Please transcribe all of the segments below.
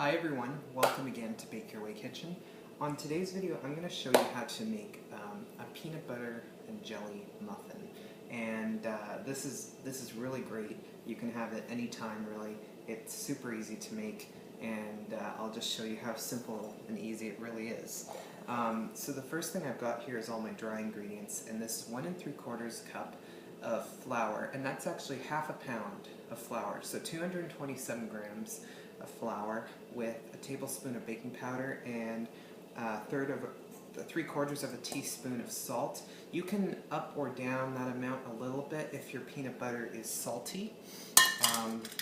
Hi everyone, welcome again to Bake Your Way Kitchen. On today's video I'm going to show you how to make a peanut butter and jelly muffin. And this is really great. You can have it anytime really. It's super easy to make, and I'll just show you how simple and easy it really is. So the first thing I've got here is all my dry ingredients, and this 1 3/4 cup of flour, and that's actually ½ pound of flour, so 227 grams of flour with a tablespoon of baking powder and 3/4 of a teaspoon of salt. You can up or down that amount a little bit if your peanut butter is salty,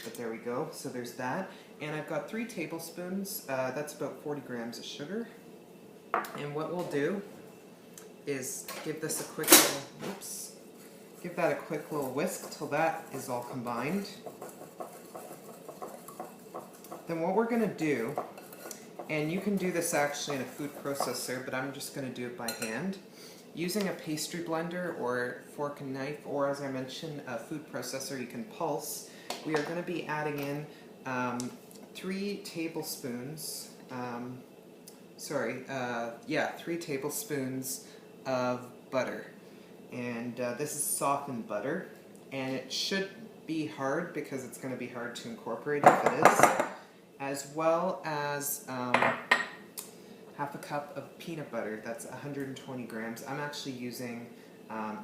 but there we go. So there's that, and I've got 3 tablespoons, that's about 40 grams of sugar. And what we'll do is give this a quick little, give that a quick little whisk till that is all combined. Then what we're going to do, and you can do this actually in a food processor, but I'm just going to do it by hand, using a pastry blender or fork and knife, or as I mentioned, a food processor you can pulse. We are going to be adding in 3 tablespoons, 3 tablespoons of butter. And this is softened butter, and it should be hard because it's going to be hard to incorporate if it is, as well as ½ a cup of peanut butter. That's 120 grams. I'm actually using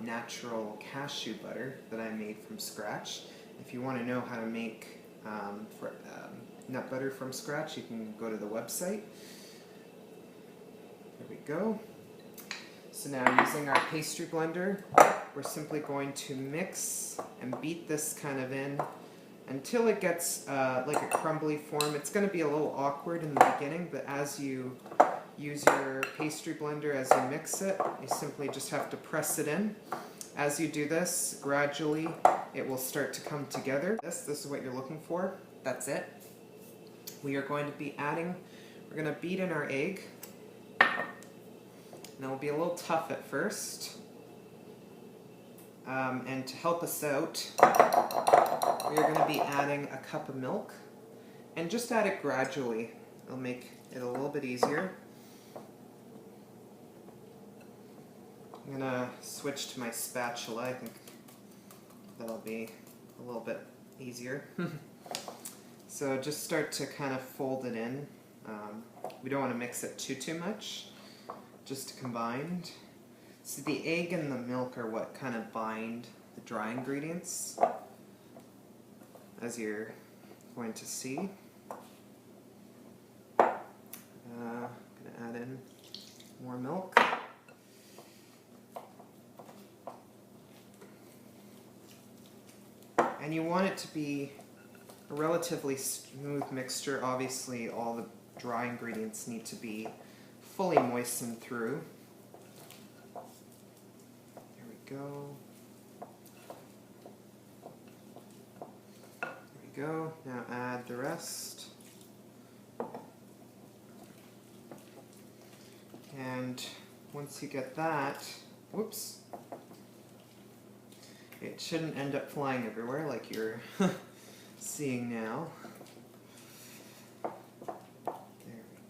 natural cashew butter that I made from scratch. If you want to know how to make nut butter from scratch, you can go to the website. There we go. So now, using our pastry blender, we're simply going to mix and beat this kind of in until it gets like a crumbly form. It's going to be a little awkward in the beginning, but as you use your pastry blender, as you mix it, you simply just have to press it in. As you do this, gradually it will start to come together. This is what you're looking for. That's it. We are going to be adding, we're going to beat in our egg. And it will be a little tough at first. And to help us out, we are going to be adding a cup of milk. And just add it gradually. It'll make it a little bit easier. I'm going to switch to my spatula. I think that'll be a little bit easier. So just start to kind of fold it in. We don't want to mix it too much. Just combined. So the egg and the milk are what kind of bind the dry ingredients, as you're going to see. I'm going to add in more milk. And you want it to be a relatively smooth mixture. Obviously, all the dry ingredients need to be fully moistened through. There we go. There we go. Now add the rest. And once you get that, whoops, it shouldn't end up flying everywhere like you're seeing now. There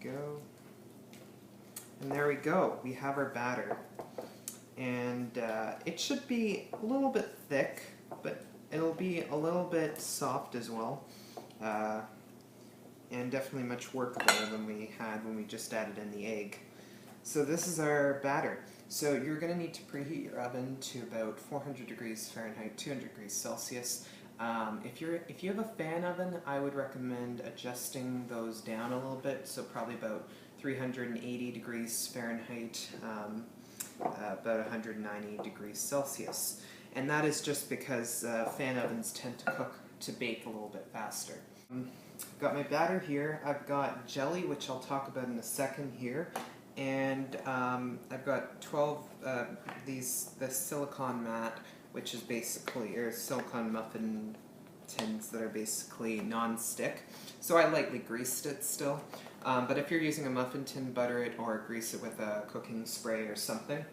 we go. And there we go, we have our batter. And it should be a little bit thick, but it'll be a little bit soft as well. And definitely much workable than we had when we just added in the egg. So this is our batter. So you're going to need to preheat your oven to about 400 degrees Fahrenheit, 200 degrees Celsius. If you have a fan oven, I would recommend adjusting those down a little bit, so probably about 380 degrees Fahrenheit, about 190 degrees Celsius. And that is just because fan ovens tend to bake a little bit faster. I've got my batter here. I've got jelly, which I'll talk about in a second here. And I've got 12 this silicone mat, which is basically silicone muffin tins that are basically non-stick. So I lightly greased it still. But if you're using a muffin tin, butter it or grease it with a cooking spray or something.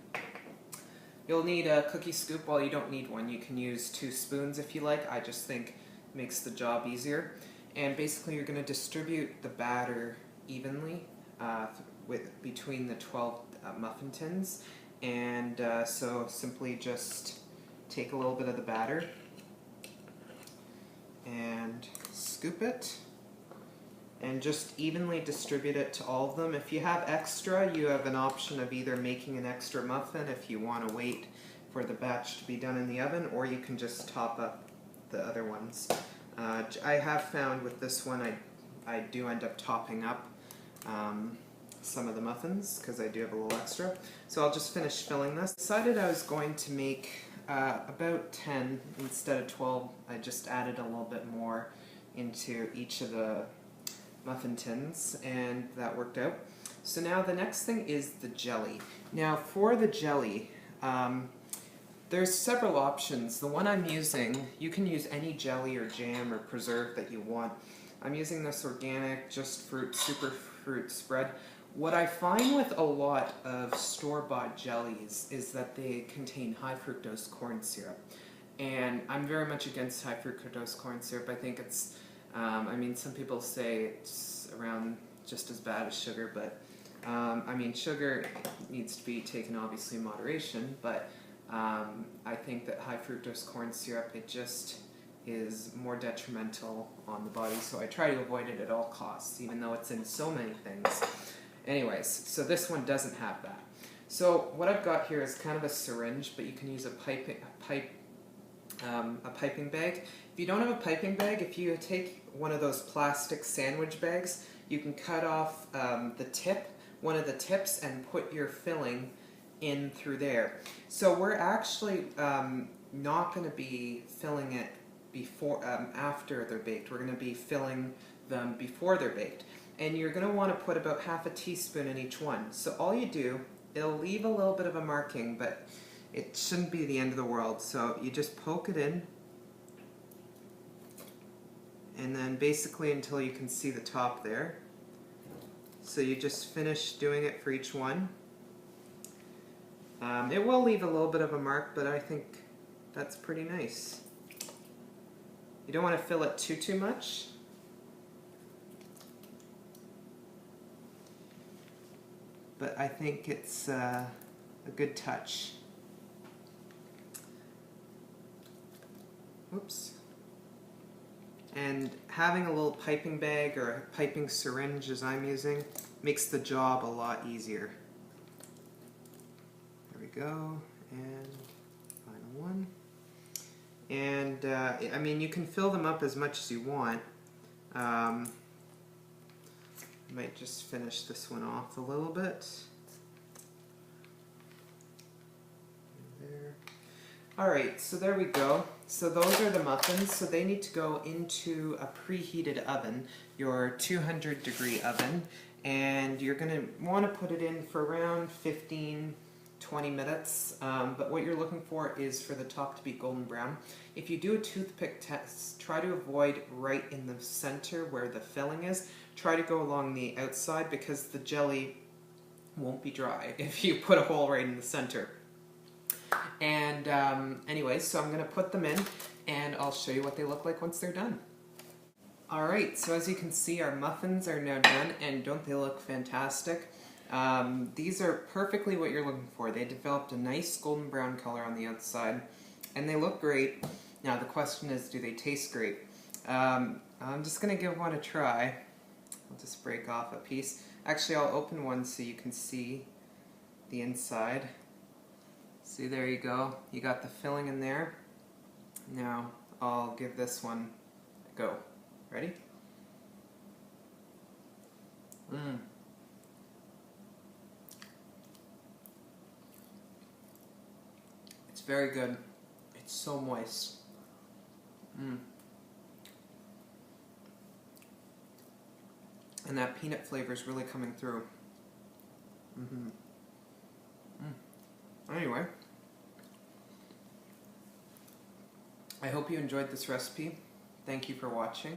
You'll need a cookie scoop. Well, you don't need one. You can use 2 spoons if you like. I just think it makes the job easier. And basically you're going to distribute the batter evenly between the 12 muffin tins. And so simply just take a little bit of the batter and scoop it and just evenly distribute it to all of them. If you have extra, you have an option of either making an extra muffin if you want to wait for the batch to be done in the oven, or you can just top up the other ones. I have found with this one I do end up topping up some of the muffins because I do have a little extra. So I'll just finish filling this. I decided I was going to make about 10 instead of 12. I just added a little bit more into each of the muffin tins, and that worked out. So now the next thing is the jelly. Now for the jelly, there's several options. The one I'm using, you can use any jelly or jam or preserve that you want. I'm using this organic, just fruit, super fruit spread. What I find with a lot of store-bought jellies is that they contain high fructose corn syrup. And I'm very much against high fructose corn syrup. I think it's, I mean, some people say it's around just as bad as sugar, but I mean, sugar needs to be taken obviously in moderation, but I think that high fructose corn syrup, it just is more detrimental on the body, so I try to avoid it at all costs, even though it's in so many things. Anyways, so this one doesn't have that. So what I've got here is kind of a syringe, but you can use a piping bag. If you don't have a piping bag, if you take one of those plastic sandwich bags, you can cut off one of the tips, and put your filling in through there. So we're actually not going to be filling it after they're baked. We're going to be filling them before they're baked. And you're going to want to put about half a teaspoon in each one. So all you do, it'll leave a little bit of a marking, but it shouldn't be the end of the world. So you just poke it in, and then basically until you can see the top there. So you just finish doing it for each one. It will leave a little bit of a mark, but I think that's pretty nice. You don't want to fill it too much. But I think it's a good touch. Oops. And having a little piping bag or a piping syringe, as I'm using, makes the job a lot easier. There we go, and final one. And I mean, you can fill them up as much as you want. I might just finish this one off a little bit. There. Alright, so there we go. So those are the muffins. So they need to go into a preheated oven, your 200-degree oven, and you're going to want to put it in for around 15-20 minutes, but what you're looking for is for the top to be golden brown. If you do a toothpick test, try to avoid right in the center where the filling is. Try to go along the outside because the jelly won't be dry if you put a hole right in the center. And anyway, so I'm going to put them in, and I'll show you what they look like once they're done. Alright, so as you can see, our muffins are now done, and don't they look fantastic? These are perfectly what you're looking for. They developed a nice golden brown color on the outside, and they look great. Now the question is, do they taste great? I'm just going to give one a try. I'll just break off a piece. Actually, I'll open one so you can see the inside. See, there you go. You got the filling in there. Now, I'll give this one a go. Ready? It's very good. It's so moist. And that peanut flavor is really coming through. Anyway, I hope you enjoyed this recipe. Thank you for watching.